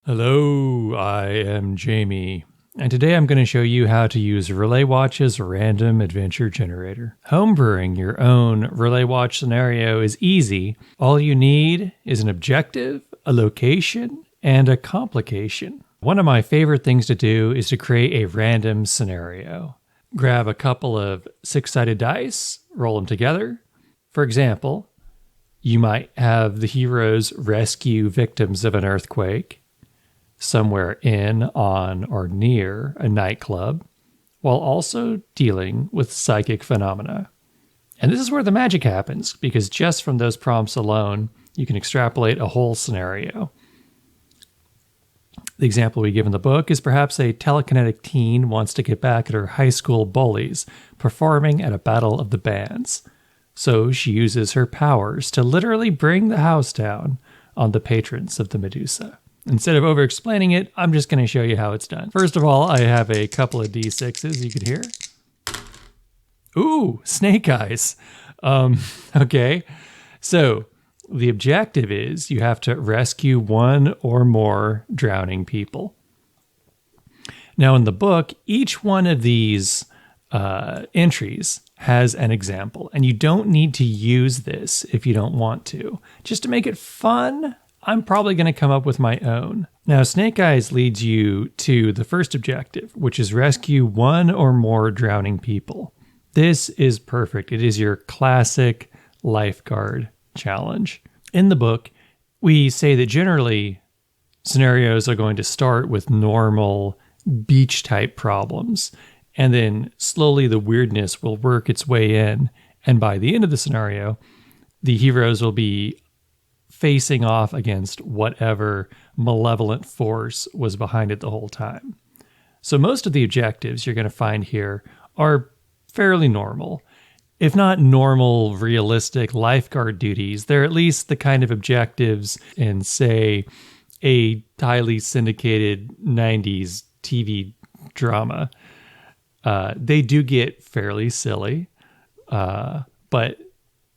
Hello, I am Jamie, and today I'm going to show you how to use RelayWatch's random adventure generator. Homebrewing your own RelayWatch scenario is easy. All you need is an objective, a location, and a complication. One of my favorite things to do is to create a random scenario. Grab a couple of 6-sided dice, roll them together. For example, you might have the heroes rescue victims of an earthquake somewhere in, on, or near a nightclub, while also dealing with psychic phenomena. And this is where the magic happens, because just from those prompts alone, you can extrapolate a whole scenario. The example we give in the book is perhaps a telekinetic teen wants to get back at her high school bullies, performing at a battle of the bands. So she uses her powers to literally bring the house down on the patrons of the Medusa. Instead of over-explaining it, I'm just going to show you how it's done. First of all, I have a couple of D6s you could hear. Ooh, snake eyes. Okay, so the objective is you have to rescue one or more drowning people. Now in the book, each one of these entries has an example, and you don't need to use this if you don't want to. Just to make it fun, I'm probably going to come up with my own. Now, Snake Eyes leads you to the first objective, which is rescue one or more drowning people. This is perfect. It is your classic lifeguard challenge. In the book, we say that generally scenarios are going to start with normal beach-type problems, and then slowly the weirdness will work its way in, and by the end of the scenario, the heroes will be facing off against whatever malevolent force was behind it the whole time. So most of the objectives you're going to find here are fairly normal. If not normal, realistic lifeguard duties, they're at least the kind of objectives in, say, a highly syndicated 90s TV drama. They do get fairly silly, but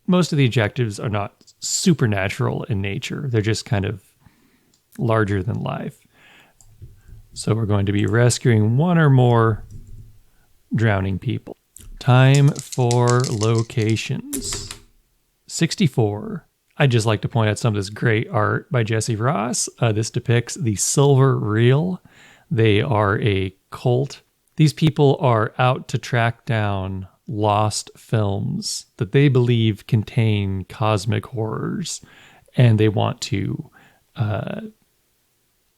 most of the objectives are not supernatural in nature. They're just kind of larger than life. So we're going to be rescuing one or more drowning people. Time for locations. 64. I'd just like to point out some of this great art by Jesse Ross. This depicts the Silver Reel. They are a cult. These people are out to track down lost films that they believe contain cosmic horrors, and they want to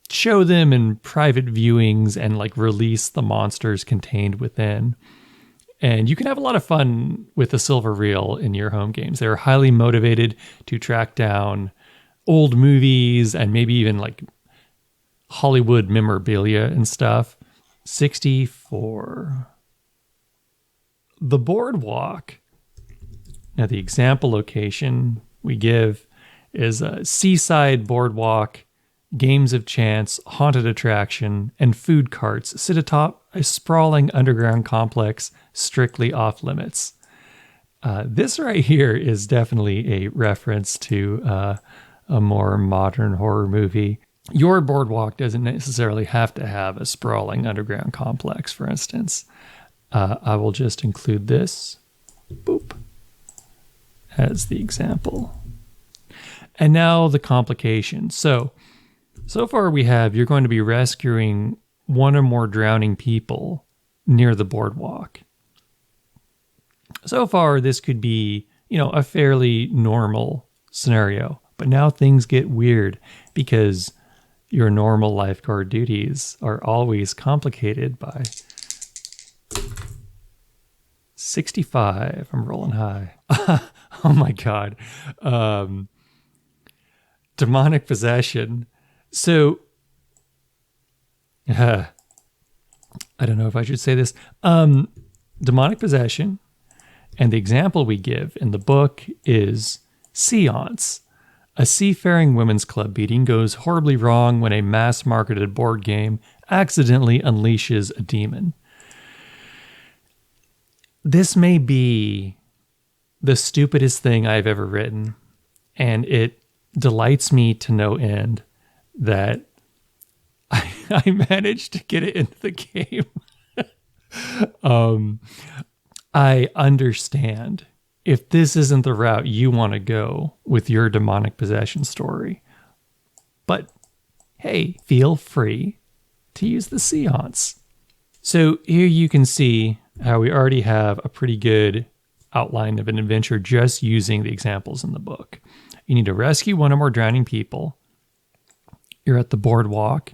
show them in private viewings and like release the monsters contained within. And you can have a lot of fun with the Silver Reel in your home games. They're highly motivated to track down old movies and maybe even like Hollywood memorabilia and stuff. 64. The boardwalk. Now, the example location we give is a seaside boardwalk, games of chance, haunted attraction, and food carts sit atop a sprawling underground complex strictly off limits. This right here is definitely a reference to a more modern horror movie. Your boardwalk doesn't necessarily have to have a sprawling underground complex, for instance. I will just include this, boop, as the example. And now the complication. So far we have, you're going to be rescuing one or more drowning people near the boardwalk. So far, this could be, a fairly normal scenario. But now things get weird because your normal lifeguard duties are always complicated by 65. I'm rolling high. Oh my God. Demonic possession. So, I don't know if I should say this. Demonic possession. And the example we give in the book is Seance. A seafaring women's club meeting goes horribly wrong when a mass-marketed board game accidentally unleashes a demon. This may be the stupidest thing I've ever written, and it delights me to no end that I managed to get it into the game. I understand if this isn't the route you want to go with your demonic possession story. But hey, feel free to use the seance. So here you can see how we already have a pretty good outline of an adventure just using the examples in the book. You need to rescue one or more drowning people. You're at the boardwalk,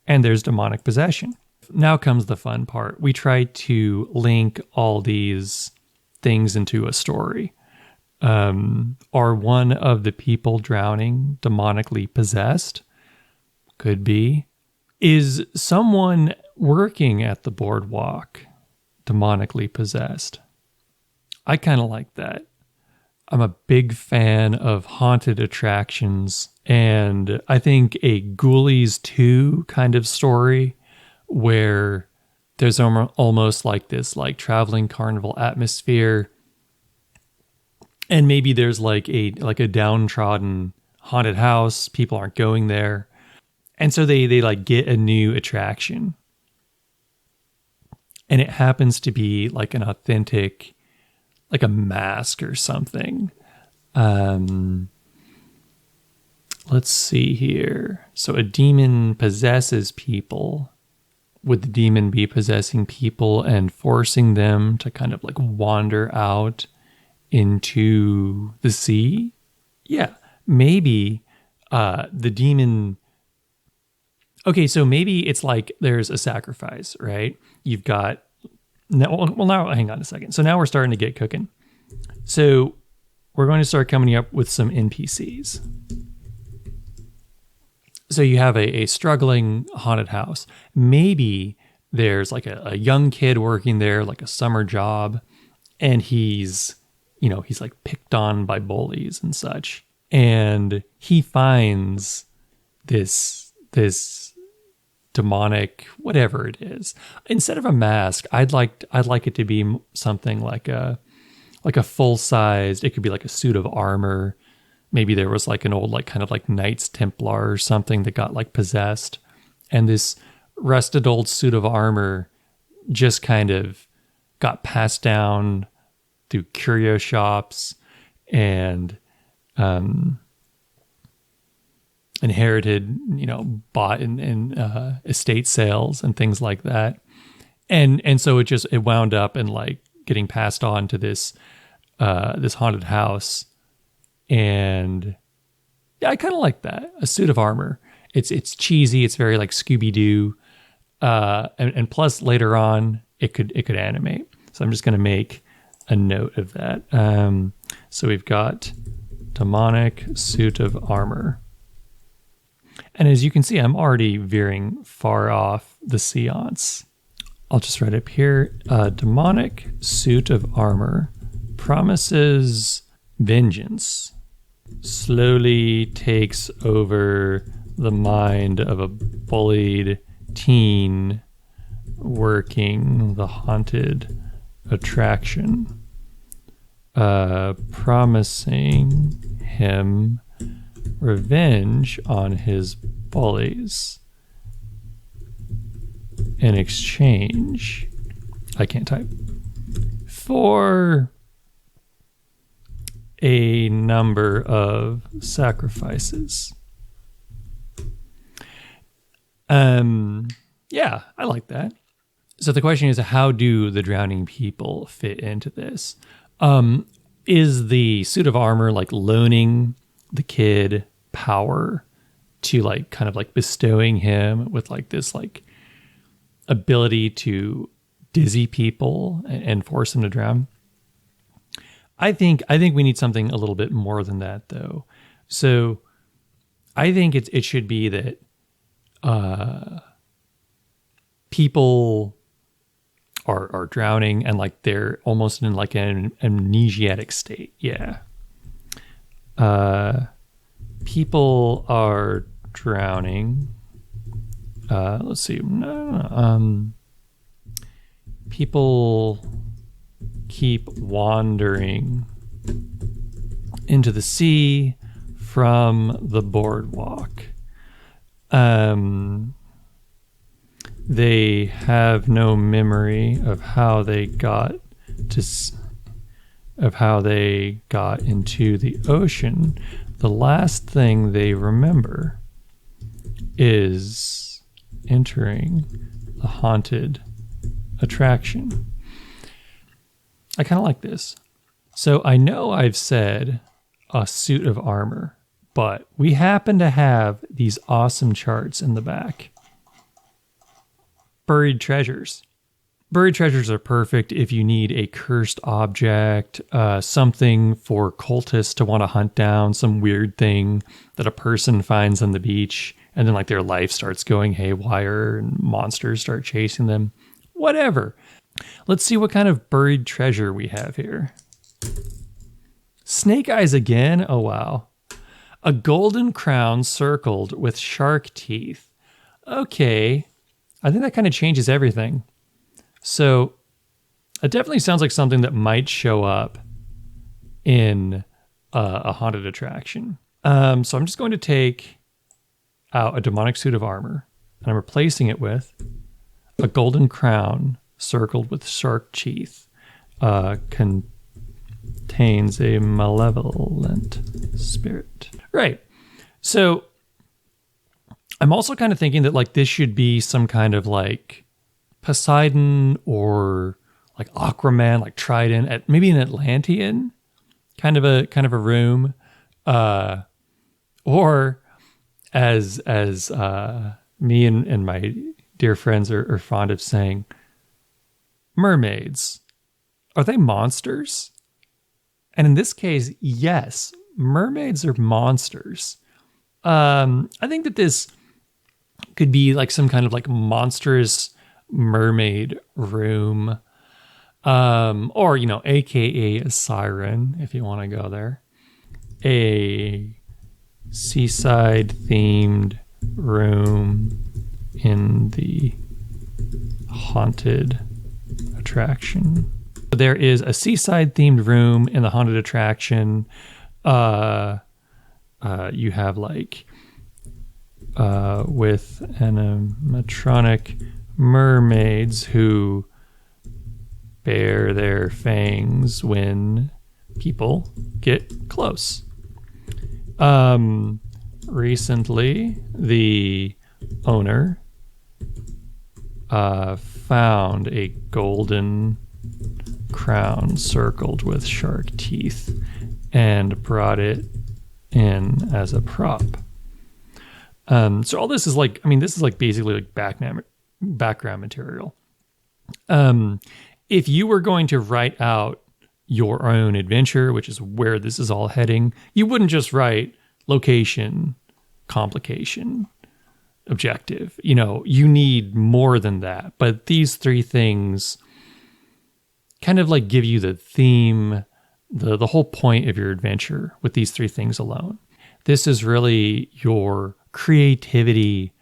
and there's demonic possession. Now comes the fun part. We try to link all these things into a story. Are one of the people drowning demonically possessed? Could be. Is someone working at the boardwalk demonically possessed? I kind of like that. I'm a big fan of haunted attractions, and I think a Ghoulies 2 kind of story where there's almost like this like traveling carnival atmosphere, and maybe there's like a downtrodden haunted house, people aren't going there, and so they like get a new attraction, and it happens to be like an authentic, like a mask or something. Let's see here. So a demon possesses people. Would the demon be possessing people and forcing them to kind of like wander out into the sea? Yeah, maybe the demon... Okay, so maybe it's like there's a sacrifice, right? You've got... Now hang on a second. So now we're starting to get cooking. So we're going to start coming up with some NPCs. So you have a struggling haunted house. Maybe there's like a young kid working there, like a summer job, and he's like picked on by bullies and such. And he finds this demonic, whatever it is. Instead of a mask, I'd like it to be something like a full-sized, it could be like a suit of armor. Maybe there was like an old, like kind of like Knights Templar or something that got like possessed. And this rusted old suit of armor just kind of got passed down through curio shops and inherited, bought in estate sales and things like that. And so it wound up in like getting passed on to this haunted house. And yeah, I kind of like that. A suit of armor. It's cheesy. It's very like Scooby-Doo. And plus later on it could animate. So I'm just going to make a note of that. So we've got demonic suit of armor. And as you can see, I'm already veering far off the seance. I'll just write up here, demonic suit of armor promises vengeance, slowly takes over the mind of a bullied teen working the haunted attraction, promising him revenge on his bullies in exchange, I can't type, for a number of sacrifices. Yeah, I like that. So the question is, how do the drowning people fit into this? Is the suit of armor like loaning the kid power to like kind of like bestowing him with like this like ability to dizzy people and force them to drown? I think we need something a little bit more than that, though. So I think it should be that people are drowning and like they're almost in like an amnesiac state. Yeah. People are drowning. Let's see. People keep wandering into the sea from the boardwalk. They have no memory of how they got into the ocean. The last thing they remember is entering the haunted attraction. I kind of like this. So I know I've said a suit of armor, but we happen to have these awesome charts in the back. Buried treasures. Buried treasures are perfect if you need a cursed object, something for cultists to want to hunt down, some weird thing that a person finds on the beach, and then like their life starts going haywire and monsters start chasing them. Whatever. Let's see what kind of buried treasure we have here. Snake eyes again? Oh, wow. A golden crown circled with shark teeth. Okay. I think that kind of changes everything. So it definitely sounds like something that might show up in a haunted attraction. So I'm just going to take out a demonic suit of armor, and I'm replacing it with a golden crown circled with shark teeth. Contains a malevolent spirit. Right. So I'm also kind of thinking that like this should be some kind of like Poseidon or like Aquaman, like Trident at maybe an Atlantean kind of a room, or as me and my dear friends are fond of saying, mermaids. Are they monsters? And in this case, yes, mermaids are monsters. I think that this could be like some kind of like monstrous mermaid room, or, you know, AKA a siren, if you want to go there. A seaside themed room in the haunted attraction. There is a seaside themed room in the haunted attraction. You have like with animatronic mermaids who bare their fangs when people get close. Recently, the owner found a golden crown circled with shark teeth and brought it in as a prop. So all this is like, I mean, this is like basically like background material. If you were going to write out your own adventure, which is where this is all heading, you wouldn't just write location, complication, objective. You know, you need more than that. But these three things kind of like give you the theme, the whole point of your adventure with these three things alone. This is really your creativity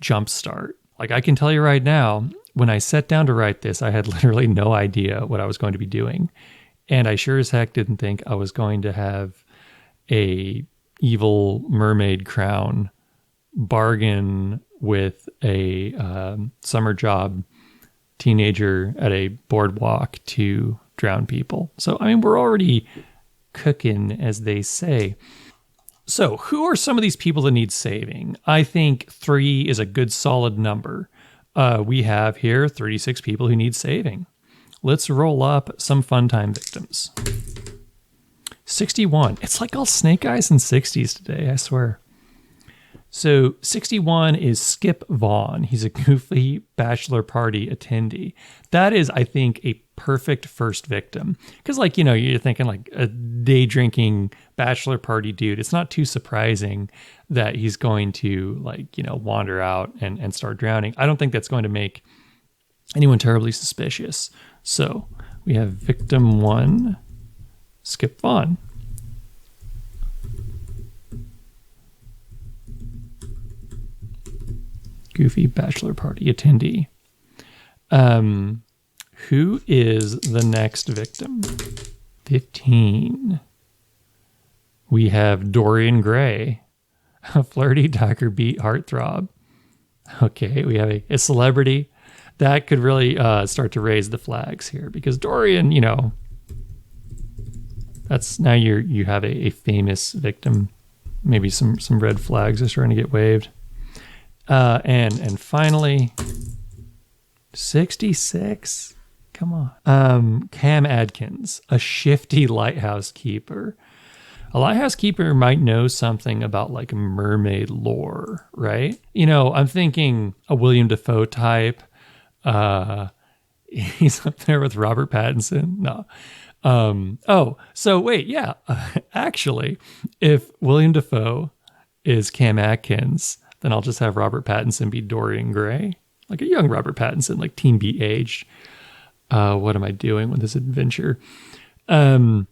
jumpstart. Like I can tell you right now, when I sat down to write this, I had literally no idea what I was going to be doing. And I sure as heck didn't think I was going to have a evil mermaid crown bargain with a summer job teenager at a boardwalk to drown people. So, I mean, we're already cooking, as they say. So, who are some of these people that need saving? I think 3 is a good solid number. We have here 36 people who need saving. Let's roll up some fun time victims. 61. It's like all snake eyes and 60s today, I swear. So 61 is Skip Vaughn. He's a goofy bachelor party attendee. That is, I think, a perfect first victim. Because, like, you know, you're thinking like a day drinking bachelor party dude. It's not too surprising that he's going to, like, you know, wander out and start drowning. I don't think that's going to make anyone terribly suspicious. So we have victim 1, Skip Vaughn. Goofy bachelor party attendee. Who is the next victim? 15. We have Dorian Gray, a flirty Tiger Beat heartthrob. Okay, we have a celebrity. That could really start to raise the flags here, because Dorian, that's now you have a famous victim. Maybe some red flags are starting to get waved. And finally, 66. Come on. Cam Adkins, a shifty lighthouse keeper. A lighthouse keeper might know something about like mermaid lore, right? I'm thinking a William Dafoe type. He's up there with Robert Pattinson. No. So wait, yeah. Actually, if William Dafoe is Cam Atkins, then I'll just have Robert Pattinson be Dorian Gray, like a young Robert Pattinson, like Teen Beat age. What am I doing with this adventure? So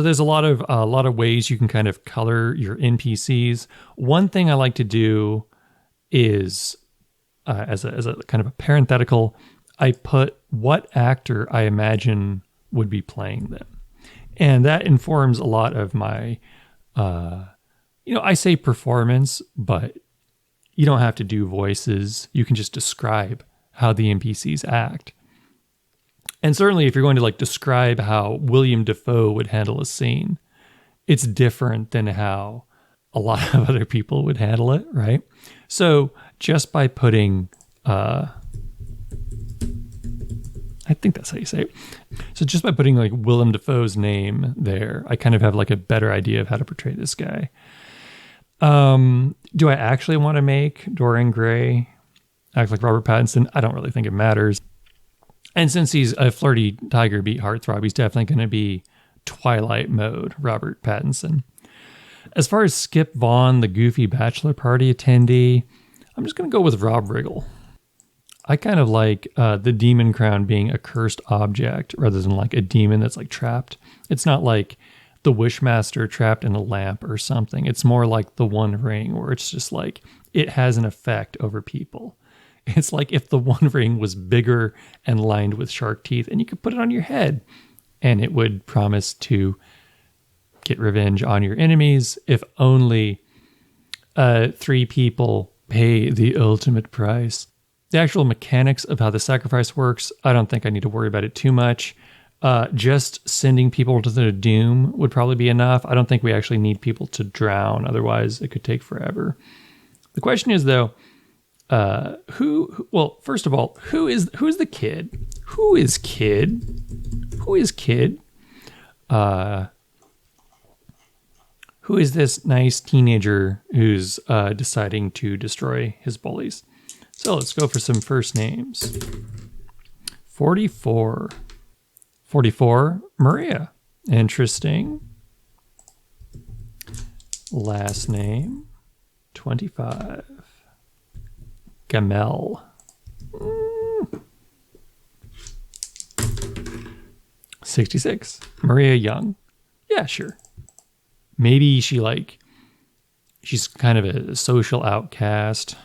there's a lot of ways you can kind of color your NPCs. One thing I like to do is, as a kind of a parenthetical, I put what actor I imagine would be playing them. And that informs a lot of my, I say performance, but you don't have to do voices. You can just describe how the NPCs act. And certainly if you're going to like describe how William Dafoe would handle a scene, it's different than how a lot of other people would handle it, right? So just by putting, I think that's how you say it. So just by putting like Willem Dafoe's name there, I kind of have like a better idea of how to portray this guy. Do I actually want to make Dorian Gray act like Robert Pattinson? I don't really think it matters. And since he's a flirty Tiger Beat heartthrob, he's definitely going to be Twilight mode Robert Pattinson. As far as Skip Vaughn, the goofy bachelor party attendee, I'm just going to go with Rob Riggle. I kind of like the demon crown being a cursed object rather than like a demon that's like trapped. It's not like the Wishmaster trapped in a lamp or something. It's more like the One Ring, where it's just like it has an effect over people. It's like if the One Ring was bigger and lined with shark teeth, and you could put it on your head, and it would promise to get revenge on your enemies if only 3 people pay the ultimate price. The actual mechanics of how the sacrifice works, I don't think I need to worry about it too much. Just sending people to the doom would probably be enough. I don't think we actually need people to drown, otherwise it could take forever. The question is, though, first of all, who's the kid? Who is Kid? Who is Kid? Who is this nice teenager who's deciding to destroy his bullies? So let's go for some first names. 44. 44, Maria. Interesting. Last name, 25. Gamel. 66. Maria Young. Yeah, sure. Maybe she's kind of a social outcast.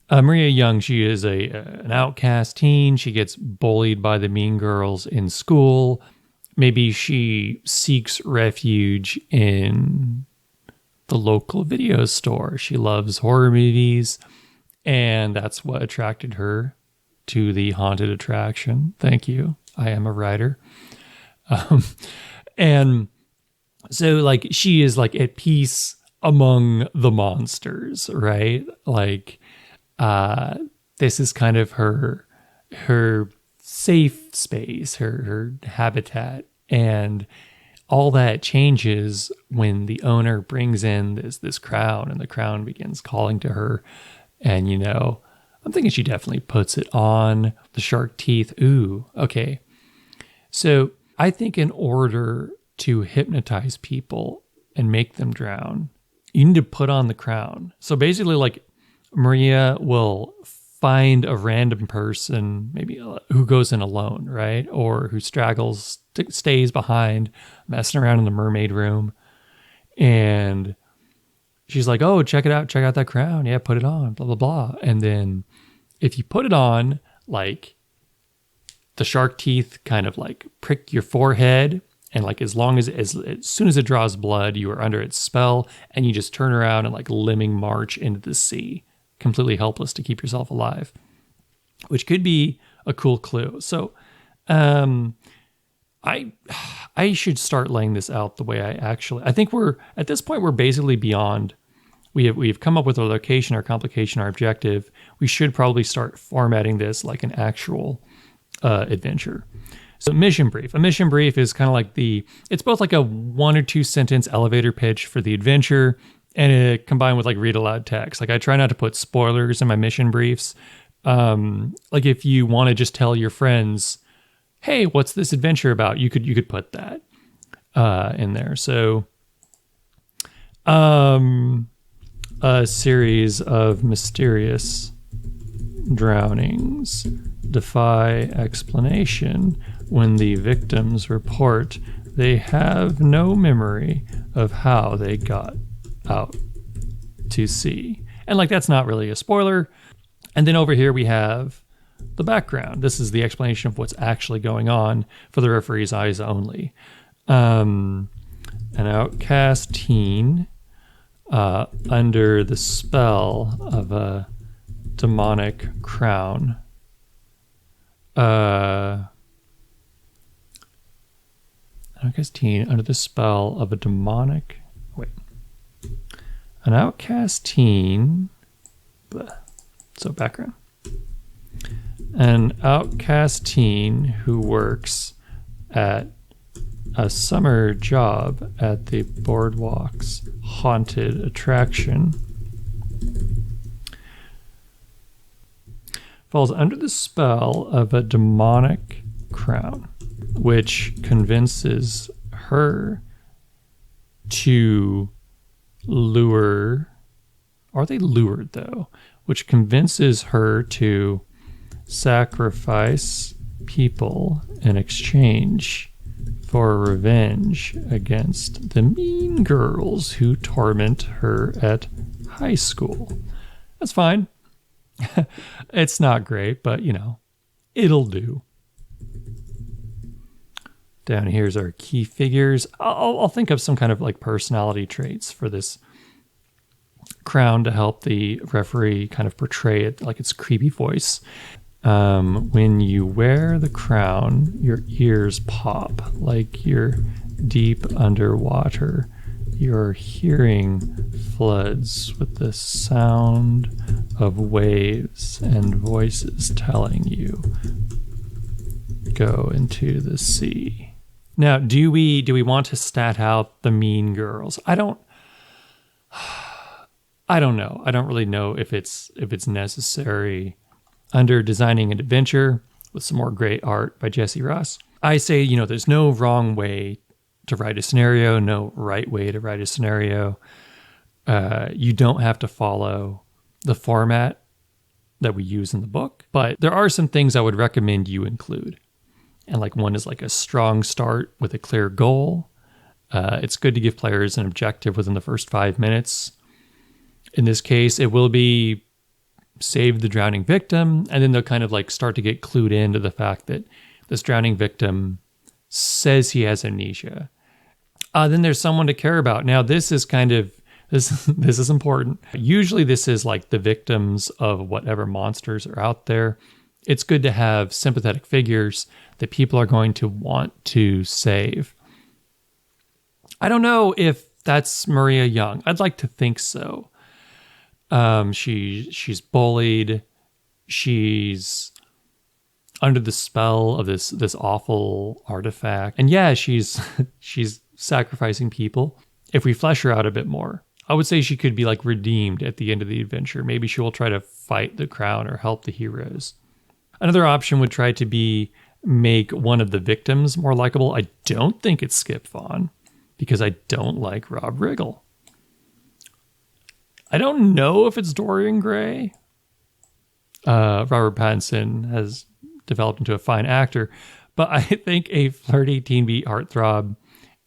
Maria Young, she is an outcast teen. She gets bullied by the mean girls in school. Maybe she seeks refuge in the local video store. She loves horror movies, and that's what attracted her to the haunted attraction. Thank you. I am a writer. And so like she is like at peace among the monsters, right? Like this is kind of her safe space, her habitat, and all that changes when the owner brings in this crown, and the crown begins calling to her. And I'm thinking she definitely puts it on. The shark teeth. Ooh, okay. So I think in order to hypnotize people and make them drown, you need to put on the crown. So basically, like, Maria will find a random person, maybe who goes in alone, right? Or who straggles, stays behind, messing around in the mermaid room. And she's like, oh, check it out. Check out that crown. Yeah, put it on, blah, blah, blah. And then if you put it on, like the shark teeth kind of like prick your forehead. And like as soon as it draws blood, you are under its spell and you just turn around and like lemming march into the sea, completely helpless to keep yourself alive, which could be a cool clue. So I should start laying this out the way I think at this point, we're basically beyond. We've come up with our location, our complication, our objective. We should probably start formatting this like an actual adventure. So mission brief. A mission brief is kind of like it's both like a 1 or 2 sentence elevator pitch for the adventure and it combined with like read aloud text. Like I try not to put spoilers in my mission briefs. Like if you want to just tell your friends, hey, what's this adventure about? You could put that in there. So a series of mysterious drownings defy explanation when the victims report they have no memory of how they got out to sea. And like that's not really a spoiler. And then over here we have the background. This is the explanation of what's actually going on for the referee's eyes only. An outcast teen under the spell of a demonic crown. An outcast teen under the spell of a demonic... Wait. An outcast teen... So background. An outcast teen who works at a summer job at the boardwalk's haunted attraction falls under the spell of a demonic crown, which convinces her to lure... Are they lured, though? Which convinces her to sacrifice people in exchange for revenge against the mean girls who torment her at high school. That's fine. It's not great, but, it'll do. Down here's our key figures. I'll think of some kind of like personality traits for this crown to help the referee kind of portray it like its creepy voice. When you wear the crown, your ears pop like you're deep underwater. Your hearing floods with the sound of waves and voices telling you, go into the sea. Now, do we want to stat out the mean girls? I don't know. I don't really know if it's necessary. Under designing an adventure with some more great art by Jesse Ross, I say, there's no wrong way to write a scenario, no right way to write a scenario. You don't have to follow the format that we use in the book, but there are some things I would recommend you include. And like one is like a strong start with a clear goal. It's good to give players an objective within the first 5 minutes. In this case, it will be save the drowning victim, and then they'll kind of like start to get clued into the fact that this drowning victim says he has amnesia. Then there's someone to care about. Now, this is this is important. Usually this is like the victims of whatever monsters are out there. It's good to have sympathetic figures that people are going to want to save. I don't know if that's Maria Young. I'd like to think so. She's bullied. She's under the spell of this awful artifact. And yeah, she's sacrificing people. If we flesh her out a bit more, I would say she could be like redeemed at the end of the adventure. Maybe she will try to fight the crown or help the heroes. Another option would try to be make one of the victims more likable. I don't think it's Skip Vaughn because I don't like Rob Riggle. I don't know if it's Dorian Gray. Robert Pattinson has developed into a fine actor, but I think a flirty teen beat heartthrob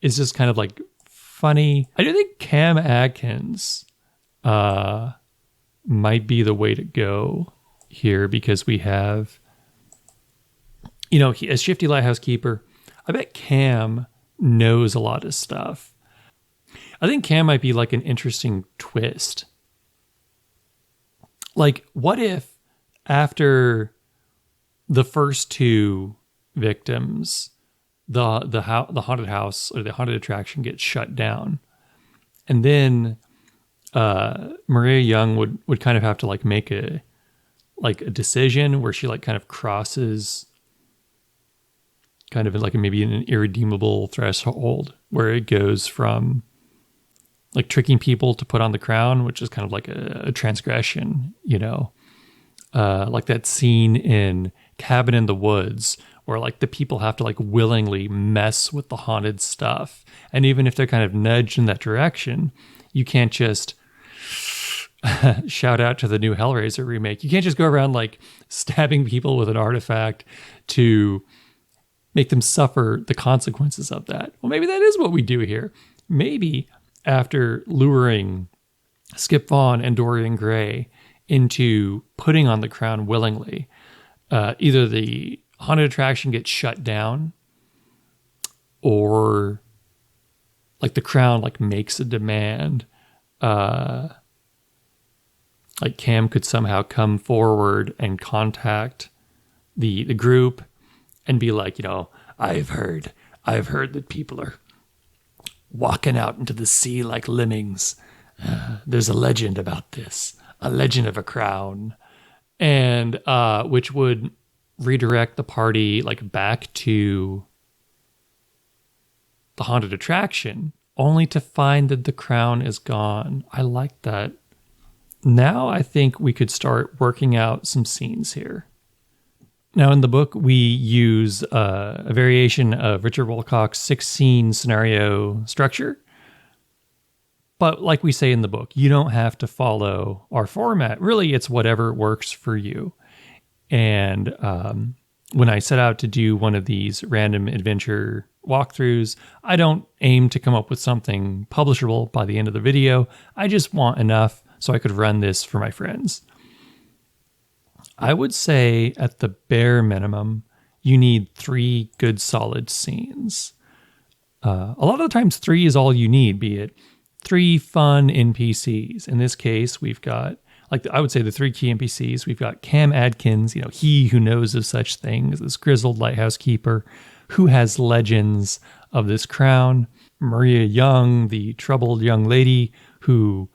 is just kind of like funny. I do think Cam Atkins might be the way to go here, because we have, as Shifty Lighthouse Keeper, I bet Cam knows a lot of stuff. I think Cam might be like an interesting twist. Like, what if after the first two victims, the haunted house or the haunted attraction gets shut down, and then Maria Young would kind of have to like make a decision where she like kind of crosses kind of like maybe an irredeemable threshold, where it goes from like tricking people to put on the crown, which is kind of like a transgression, like that scene in Cabin in the Woods where like the people have to like willingly mess with the haunted stuff. And even if they're kind of nudged in that direction, you can't just shout out to the new Hellraiser remake. You can't just go around like stabbing people with an artifact to make them suffer the consequences of that. Well, maybe that is what we do here. Maybe after luring Skip Vaughn and Dorian Gray into putting on the crown willingly, either the haunted attraction gets shut down, or like the crown like makes a demand. Like Cam could somehow come forward and contact the group and be like, I've heard that people are walking out into the sea like lemmings. There's a legend about this, a legend of a crown, and which would redirect the party like back to the haunted attraction, only to find that the crown is gone. I like that. Now I think we could start working out some scenes here. Now in the book, we use a variation of Richard Wolcock's 6-scene scenario structure. But like we say in the book, you don't have to follow our format. Really, it's whatever works for you. And when I set out to do one of these random adventure walkthroughs, I don't aim to come up with something publishable by the end of the video. I just want enough so I could run this for my friends. I would say at the bare minimum, you need 3 good solid scenes. A lot of the times 3 is all you need, be it 3 fun NPCs. In this case, we've got, like I would say the 3 key NPCs. We've got Cam Adkins, he who knows of such things, this grizzled lighthouse keeper who has legends of this crown. Maria Young, the troubled young lady who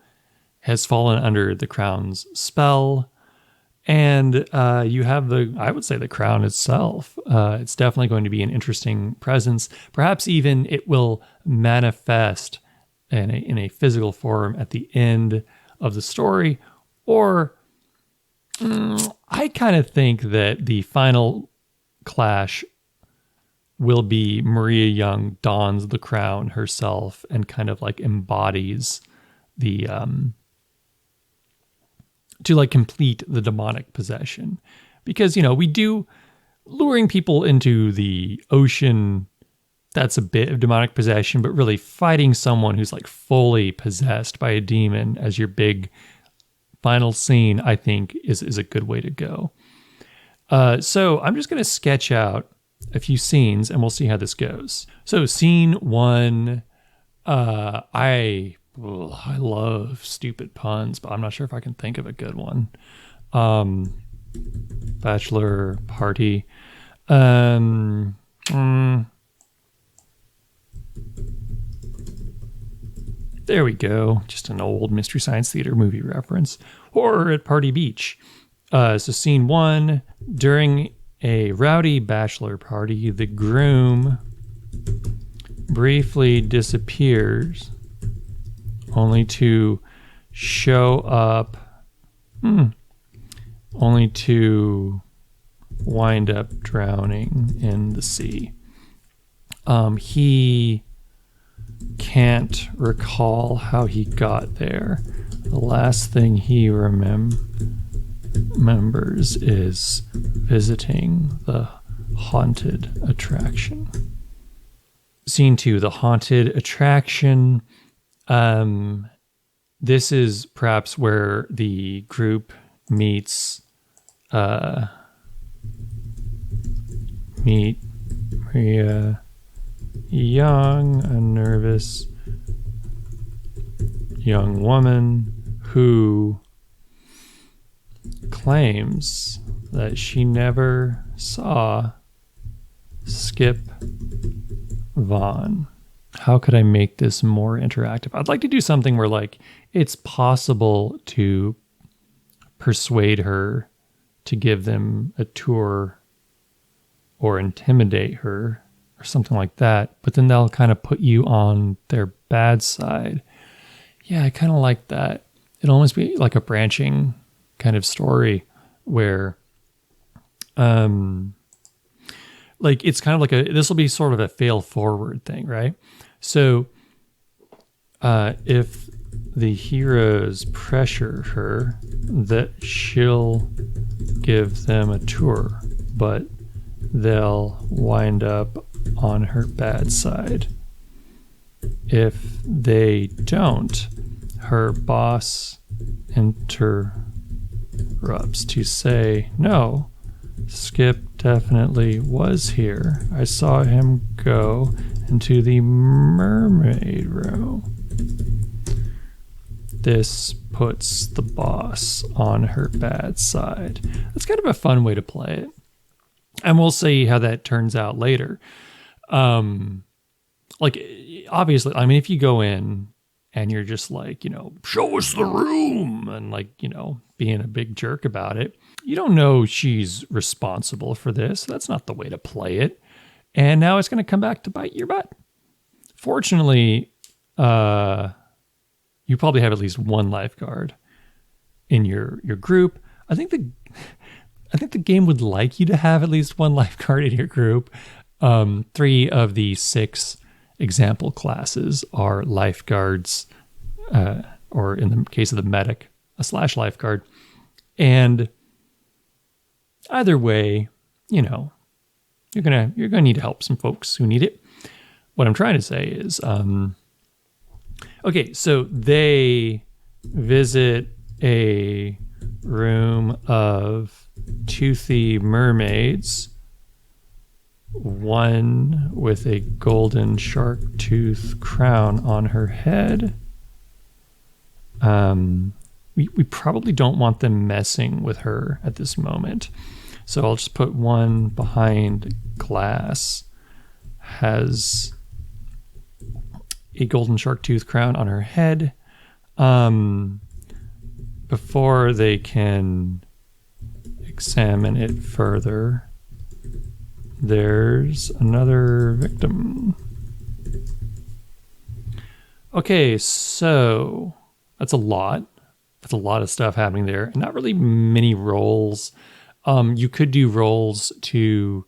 has fallen under the crown's spell. And you have I would say the crown itself. It's definitely going to be an interesting presence. Perhaps even it will manifest in a physical form at the end of the story. Or I kind of think that the final clash will be Maria Young dons the crown herself and kind of like embodies the to like complete the demonic possession. Because, we do luring people into the ocean. That's a bit of demonic possession, but really fighting someone who's like fully possessed by a demon as your big final scene, I think is a good way to go. So I'm just going to sketch out a few scenes and we'll see how this goes. So scene 1, I love stupid puns, but I'm not sure if I can think of a good one. Bachelor party. There we go. Just an old Mystery Science Theater movie reference. Horror at Party Beach. So scene 1, during a rowdy bachelor party, the groom briefly disappears, only to show up, only to wind up drowning in the sea. He can't recall how he got there. The last thing he remembers is visiting the haunted attraction. Scene 2, the haunted attraction. this is perhaps where the group meet Maria Young, a nervous young woman who claims that she never saw Skip Vaughn. How could I make this more interactive? I'd like to do something where like it's possible to persuade her to give them a tour or intimidate her or something like that, but then they'll kind of put you on their bad side. Yeah, I kind of like that. It'll almost be like a branching kind of story where like it's kind of like this will be sort of a fail forward thing, right? So if the heroes pressure her that she'll give them a tour, but they'll wind up on her bad side. If they don't, her boss interrupts to say, no, Skip definitely was here. I saw him go into the mermaid room. This puts the boss on her bad side. That's kind of a fun way to play it. And we'll see how that turns out later. Like, obviously, I mean, if you go in and you're just like, you know, show us the room and like, you know, being a big jerk about it, you don't know she's responsible for this. That's not the way to play it. And now it's going to come back to bite your butt. Fortunately, you probably have at least one lifeguard in your group. I think the game would like you to have at least one lifeguard in your group. 3 of the 6 example classes are lifeguards, or in the case of the medic, a / lifeguard. And either way, you know, you're gonna need to help some folks who need it. What I'm trying to say is, okay, so they visit a room of toothy mermaids, one with a golden shark tooth crown on her head. We probably don't want them messing with her at this moment. So I'll just put one behind glass, has a golden shark tooth crown on her head. Before they can examine it further, there's another victim. Okay, so that's a lot. That's a lot of stuff happening there. Not really many roles. You could do roles to,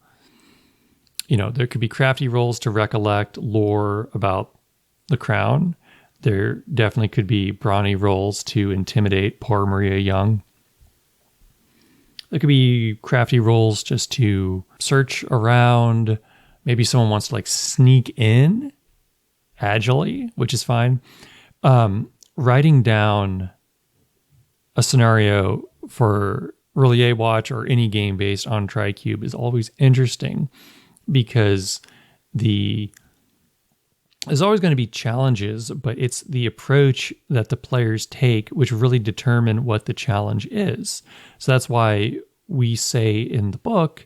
you know, there could be crafty roles to recollect lore about the crown. There definitely could be brawny roles to intimidate poor Maria Young. There could be crafty roles just to search around. Maybe someone wants to like sneak in agilely, which is fine. Writing down a scenario for Relier Watch or any game based on TriCube is always interesting because there's always going to be challenges, but it's the approach that the players take which really determine what the challenge is. So that's why we say in the book,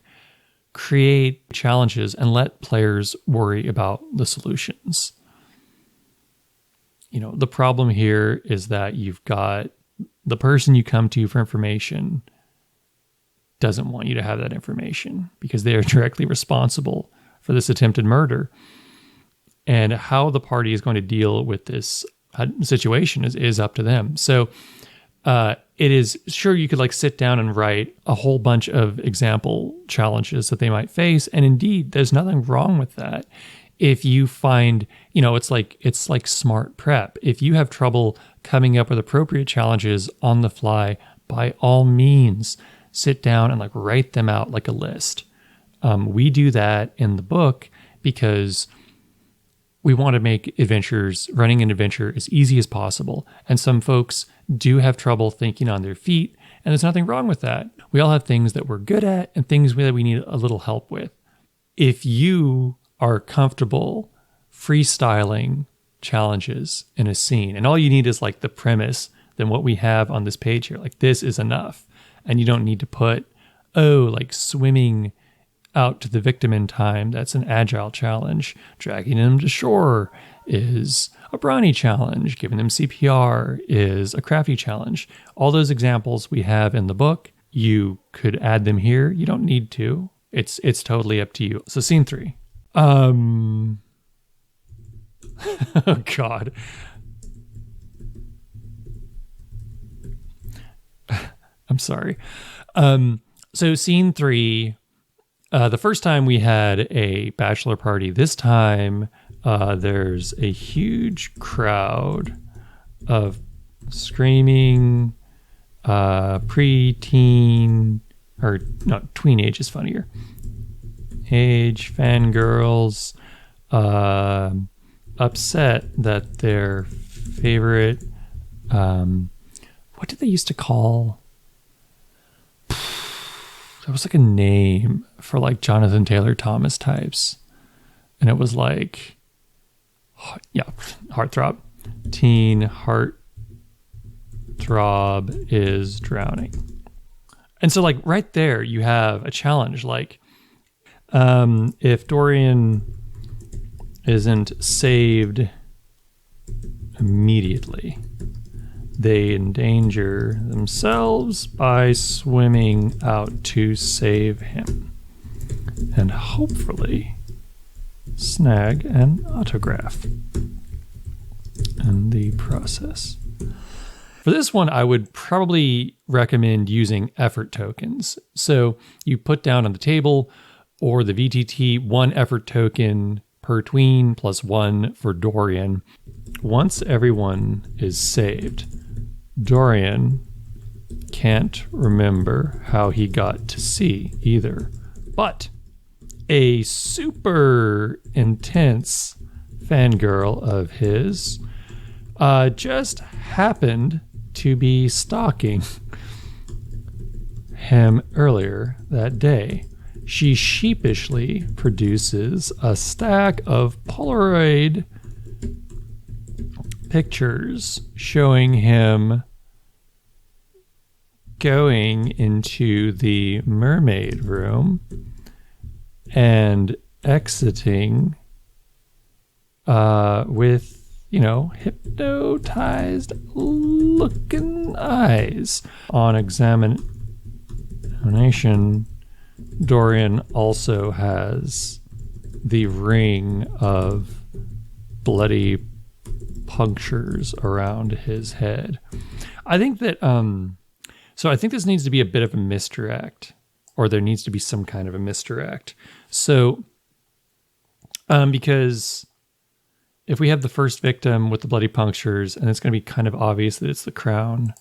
create challenges and let players worry about the solutions. You know, the problem here is that you've got the person you come to for information doesn't want you to have that information because they are directly responsible for this attempted murder. And how the party is going to deal with this situation is up to them. So it is sure you could like sit down and write a whole bunch of example challenges that they might face. And indeed, there's nothing wrong with that. If you find, you know, it's like smart prep. If you have trouble coming up with appropriate challenges on the fly, by all means, sit down and like write them out like a list. We do that in the book because we want to make running an adventure as easy as possible. And some folks do have trouble thinking on their feet, and there's nothing wrong with that. We all have things that we're good at and things that we need a little help with. If you are comfortable freestyling challenges in a scene, and all you need is like the premise, then what we have on this page here, like this is enough. And you don't need to put, like swimming out to the victim in time, that's an agile challenge. Dragging them to shore is a brawny challenge. Giving them CPR is a crafty challenge. All those examples we have in the book, you could add them here. You don't need to. It's totally up to you. So scene 3. Oh God. I'm sorry. So scene 3, the first time we had a bachelor party, this time there's a huge crowd of screaming preteen, or no, tween age is funnier, age fangirls, upset that their favorite, what did they used to call? There was like a name for like Jonathan Taylor Thomas types. And it was like, heartthrob. Teen heartthrob is drowning. And so like right there, you have a challenge. Like if Dorian isn't saved immediately, they endanger themselves by swimming out to save him and hopefully snag an autograph in the process. For this one, I would probably recommend using effort tokens. So you put down on the table or the VTT 1 effort token per tween plus 1 for Dorian. Once everyone is saved, Dorian can't remember how he got to sea either, but a super intense fangirl of his just happened to be stalking him earlier that day. She sheepishly produces a stack of Polaroid pictures showing him going into the mermaid room and exiting with, hypnotized looking eyes. On examination, Dorian also has the ring of bloody punctures around his head. I think that I think this needs to be a bit of a misdirect, or there needs to be some kind of a misdirect. So because if we have the first victim with the bloody punctures and it's going to be kind of obvious that it's the crown,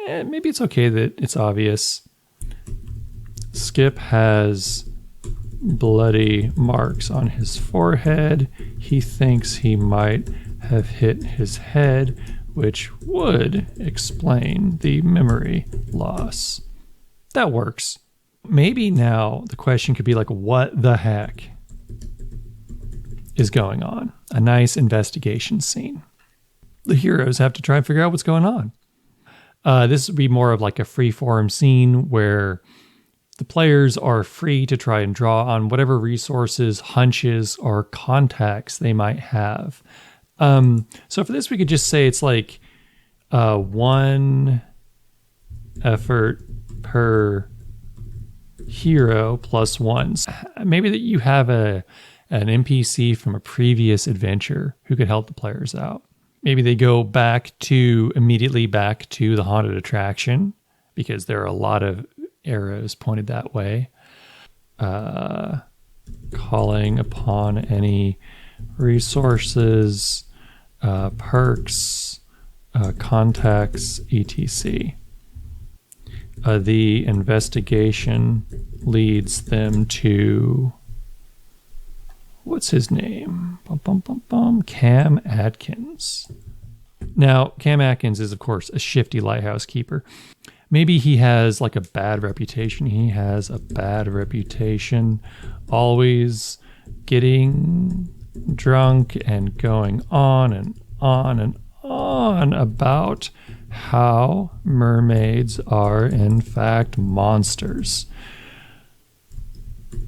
maybe it's okay that it's obvious. Skip has bloody marks on his forehead. He thinks he might have hit his head, which would explain the memory loss. That works. Maybe now the question could be like, what the heck is going on? A nice investigation scene. The heroes have to try and figure out what's going on. This would be more of like a free-form scene where the players are free to try and draw on whatever resources, hunches, or contacts they might have. So for this, we could just say it's like 1 effort per hero plus 1. Maybe that you have an NPC from a previous adventure who could help the players out. Maybe they go immediately back to the haunted attraction because there are a lot of arrows pointed that way. Calling upon any resources, perks, contacts, etc. The investigation leads them to what's his name? Cam Atkins. Now, Cam Atkins is, of course, a shifty lighthouse keeper. Maybe he has like a bad reputation. He has a bad reputation, always getting drunk and going on and on and on about how mermaids are in fact monsters.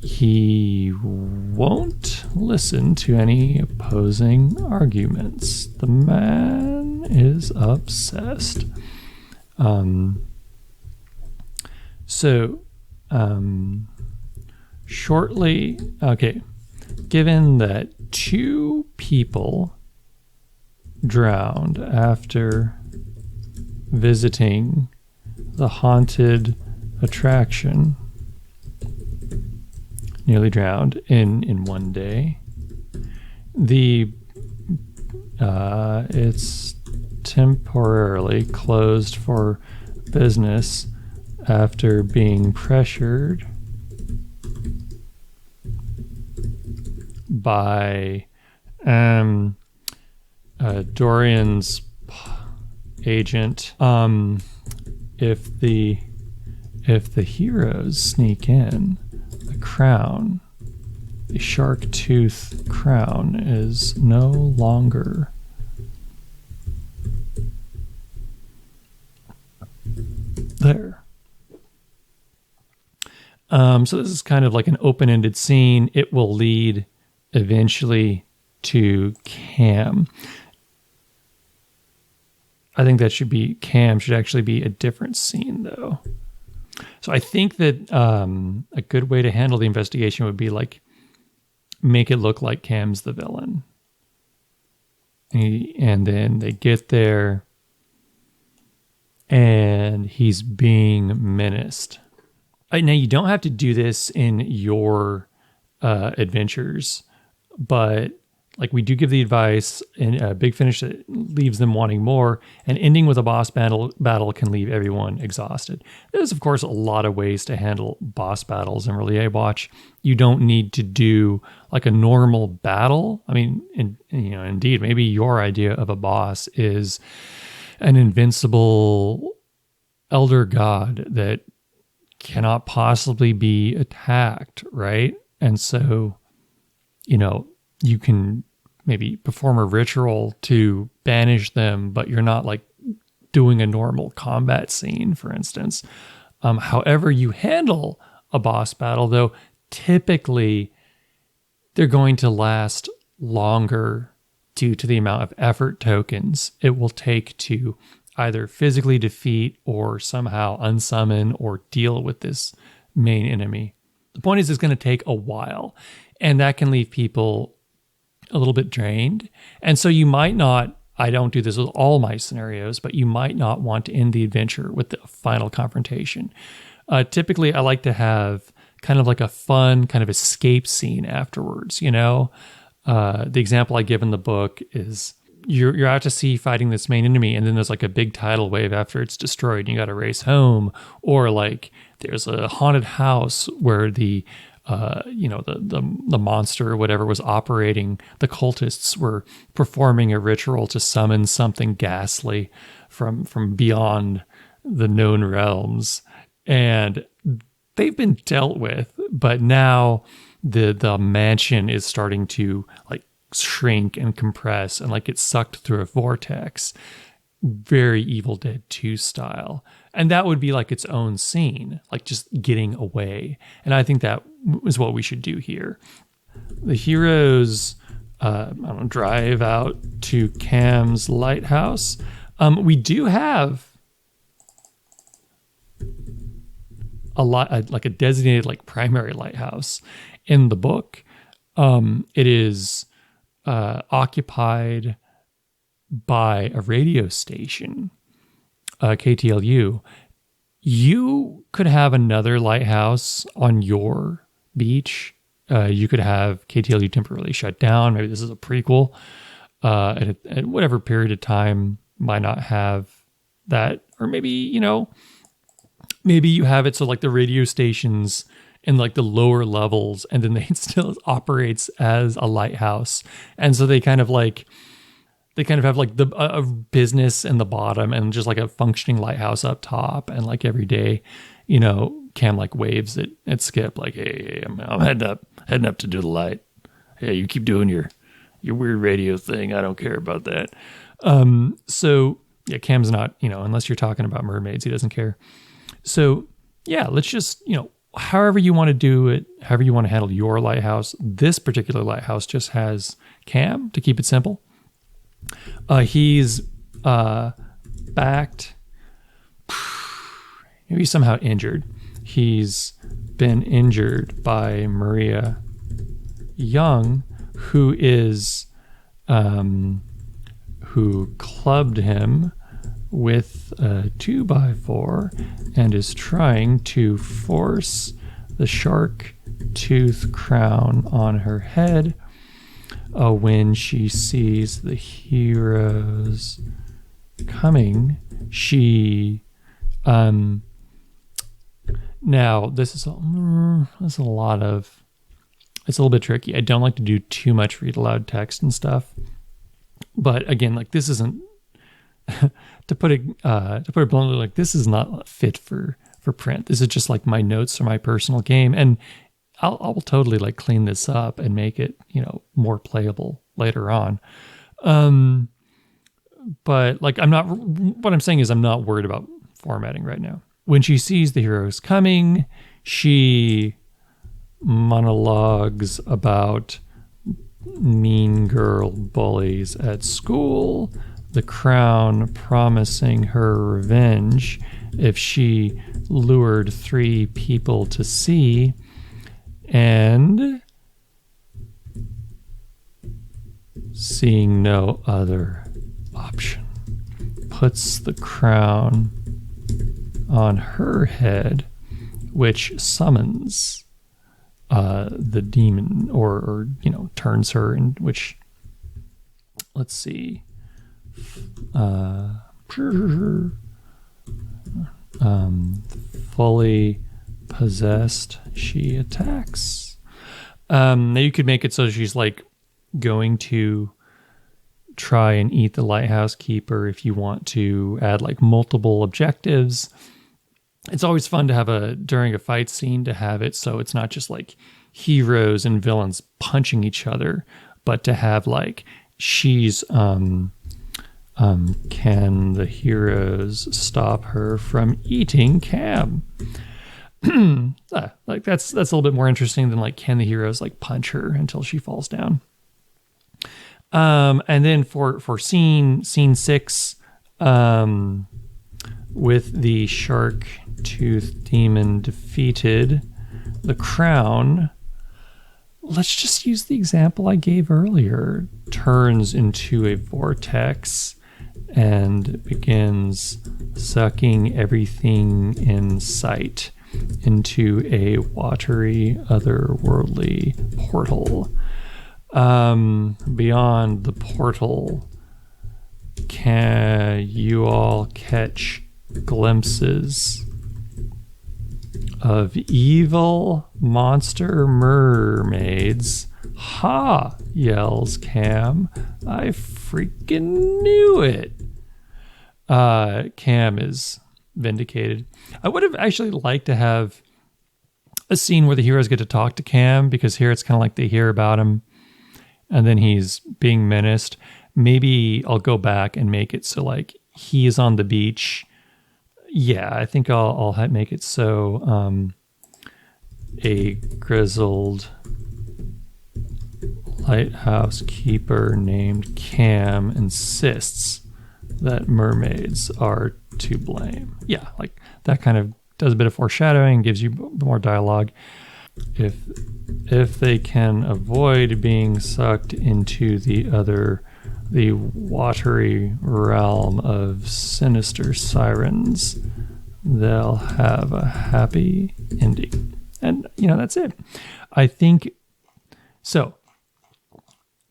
He won't listen to any opposing arguments. The man is obsessed. Given that 2 people drowned after visiting the haunted attraction, nearly drowned in one day, it's temporarily closed for business after being pressured by Dorian's agent. If the heroes sneak in, the crown, the shark tooth crown, is no longer there. So this is kind of like an open-ended scene. It will lead eventually to Cam. I think Cam should actually be a different scene, though. So I think that a good way to handle the investigation would be like make it look like Cam's the villain. And then they get there and he's being menaced. Now, you don't have to do this in your adventures, but like we do give the advice in Big Finish that leaves them wanting more, and ending with a boss battle can leave everyone exhausted. There's, of course, a lot of ways to handle boss battles in Relier Watch. You don't need to do like a normal battle. I mean, indeed, maybe your idea of a boss is an invincible elder god that cannot possibly be attacked, right? And so, you can maybe perform a ritual to banish them, but you're not like doing a normal combat scene, for instance. However you handle a boss battle, though, typically they're going to last longer due to the amount of effort tokens it will take to either physically defeat or somehow unsummon or deal with this main enemy. The point is, it's going to take a while, and that can leave people a little bit drained. And so you might not, I don't do this with all my scenarios, but you might not want to end the adventure with the final confrontation. Typically, I like to have kind of like a fun kind of escape scene afterwards, The example I give in the book is you're out to sea fighting this main enemy, and then there's like a big tidal wave after it's destroyed and you got to race home, or like there's a haunted house where the monster or whatever was operating. The cultists were performing a ritual to summon something ghastly from beyond the known realms, and they've been dealt with, but now the mansion is starting to like shrink and compress and like get sucked through a vortex, very Evil Dead 2 style. And that would be like its own scene, like just getting away. And I think that is what we should do here. The heroes drive out to Cam's lighthouse. We do have like a designated like primary lighthouse in the book. It is occupied by a radio station, KTLU. You could have another lighthouse on your beach. You could have KTLU temporarily shut down. Maybe this is a prequel. At whatever period of time might not have that. Or maybe, maybe you have it so like the radio stations in like the lower levels, and then it still operates as a lighthouse. And so they kind of have like a business in the bottom and just like a functioning lighthouse up top. And like every day, Cam like waves at Skip like, hey, I'm heading up to do the light. Hey, you keep doing your weird radio thing. I don't care about that. So yeah, Cam's not, unless you're talking about mermaids, he doesn't care. So yeah, let's just, however you want to do it, however you want to handle your lighthouse. This particular lighthouse just has Cam, to keep it simple. He's backed, maybe somehow injured. He's been injured by Maria Young, who clubbed him with a 2x4 and is trying to force the shark tooth crown on her head when she sees the heroes coming. She now this is a lot of, it's a little bit tricky. I don't like to do too much read aloud text and stuff, but again, like this isn't to put it bluntly, like this is not fit for print. This is just like my notes for my personal game, and I'll totally like clean this up and make it, more playable later on. But like what I'm saying is I'm not worried about formatting right now. When she sees the heroes coming, she monologues about mean girl bullies at school, the crown promising her revenge if she lured 3 people to sea, and seeing no other option, puts the crown on her head, which summons the demon, or turns her in, which, let's see, fully possessed, she attacks. Now you could make it so she's like going to try and eat the lighthouse keeper if you want to add like multiple objectives. It's always fun to have during a fight scene to have it so it's not just like heroes and villains punching each other, but to have like she's can the heroes stop her from eating Cam? Like that's a little bit more interesting than like, can the heroes like punch her until she falls down? And then for scene 6, with the shark tooth demon defeated, the crown, let's just use the example I gave earlier, turns into a vortex and begins sucking everything in sight into a watery, otherworldly portal. Beyond the portal, can you all catch glimpses of evil monster mermaids? Ha! Yells Cam. I freaking knew it. Cam is vindicated. I would have actually liked to have a scene where the heroes get to talk to Cam, because here it's kind of like they hear about him and then he's being menaced. Maybe I'll go back and make it so like he is on the beach. Yeah, I think I'll make it so a grizzled lighthouse keeper named Cam insists that mermaids are to blame. Yeah, like that kind of does a bit of foreshadowing, gives you more dialogue. If they can avoid being sucked into the watery realm of sinister sirens, they'll have a happy ending. And, that's it. I think, so,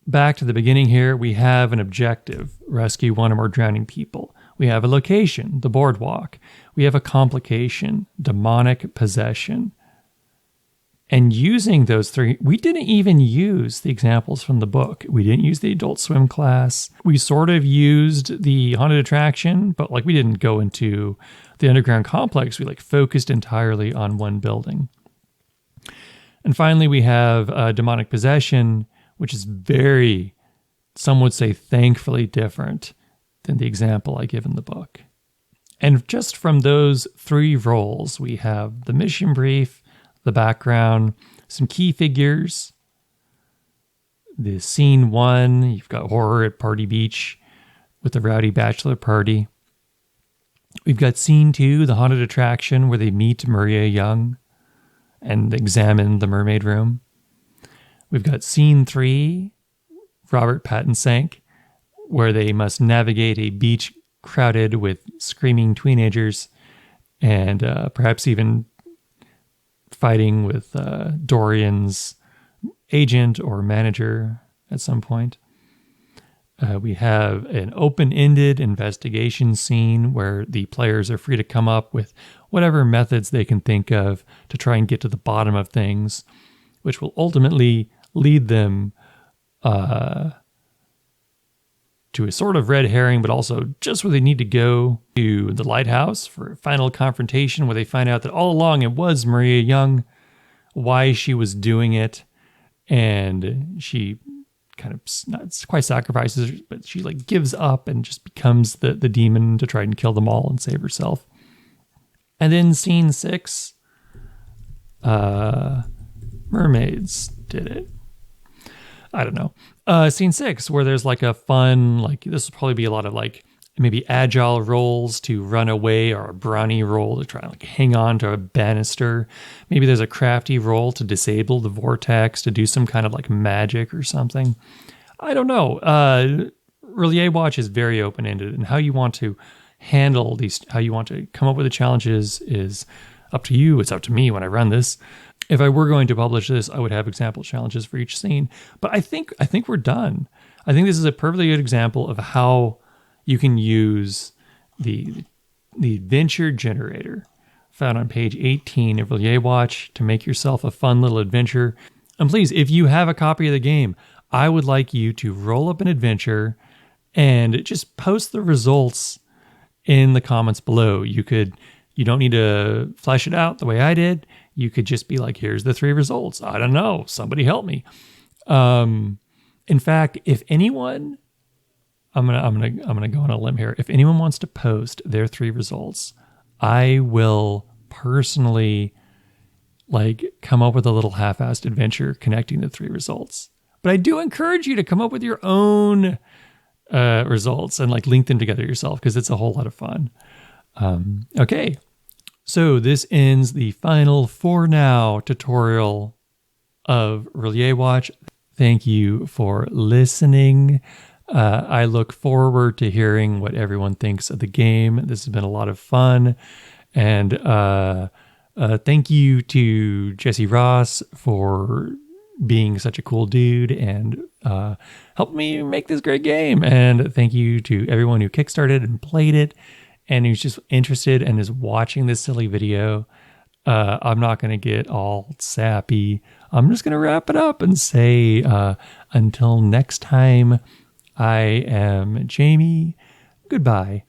back to the beginning here, we have an objective, rescue 1 or more drowning people. We have a location, the boardwalk. We have a complication, demonic possession. And using those three, we didn't even use the examples from the book. We didn't use the Adult Swim class. We sort of used the haunted attraction, but like we didn't go into the underground complex. We like focused entirely on one building. And finally, we have demonic possession, which is very, some would say thankfully different than the example I give in the book. And just from those three roles, we have the mission brief, the background, some key figures. The scene 1, you've got horror at Party Beach with the rowdy bachelor party. We've got scene 2, the haunted attraction where they meet Maria Young and examine the mermaid room. We've got scene 3, Robert Pattinson, where they must navigate a beach crowded with screaming teenagers and perhaps even fighting with Dorian's agent or manager at some point. We have an open-ended investigation scene where the players are free to come up with whatever methods they can think of to try and get to the bottom of things, which will ultimately lead them to a sort of red herring, but also just where they need to go, to the lighthouse for a final confrontation where they find out that all along it was Maria Young, why she was doing it, and she kind of not quite sacrifices, but she like gives up and just becomes the demon to try and kill them all and save herself. And then scene 6, mermaids did it. I don't know. Scene 6, where there's like a fun, like this will probably be a lot of like maybe agile rolls to run away, or a brawny roll to try and like hang on to a banister. Maybe there's a crafty roll to disable the vortex, to do some kind of like magic or something. I don't know. R'lyeh Watch is very open-ended, and how you want to handle these, how you want to come up with the challenges is up to you. It's up to me when I run this. If I were going to publish this, I would have example challenges for each scene. But I think we're done. I think this is a perfectly good example of how you can use the adventure generator found on page 18 of R'lyeh Watch to make yourself a fun little adventure. And please, if you have a copy of the game, I would like you to roll up an adventure and just post the results in the comments below. You don't need to flesh it out the way I did. You could just be like, here's the 3 results. I don't know. Somebody help me. In fact, if anyone, I'm gonna go on a limb here. If anyone wants to post their 3 results, I will personally like come up with a little half-assed adventure connecting the 3 results. But I do encourage you to come up with your own results and like link them together yourself, because it's a whole lot of fun. Okay. So this ends the final For Now tutorial of R'lyeh Watch. Thank you for listening. I look forward to hearing what everyone thinks of the game. This has been a lot of fun. And thank you to Jesse Ross for being such a cool dude and helped me make this great game. And thank you to everyone who kickstarted and played it and who's just interested and is watching this silly video. I'm not going to get all sappy. I'm just going to wrap it up and say, until next time, I am Jamie. Goodbye.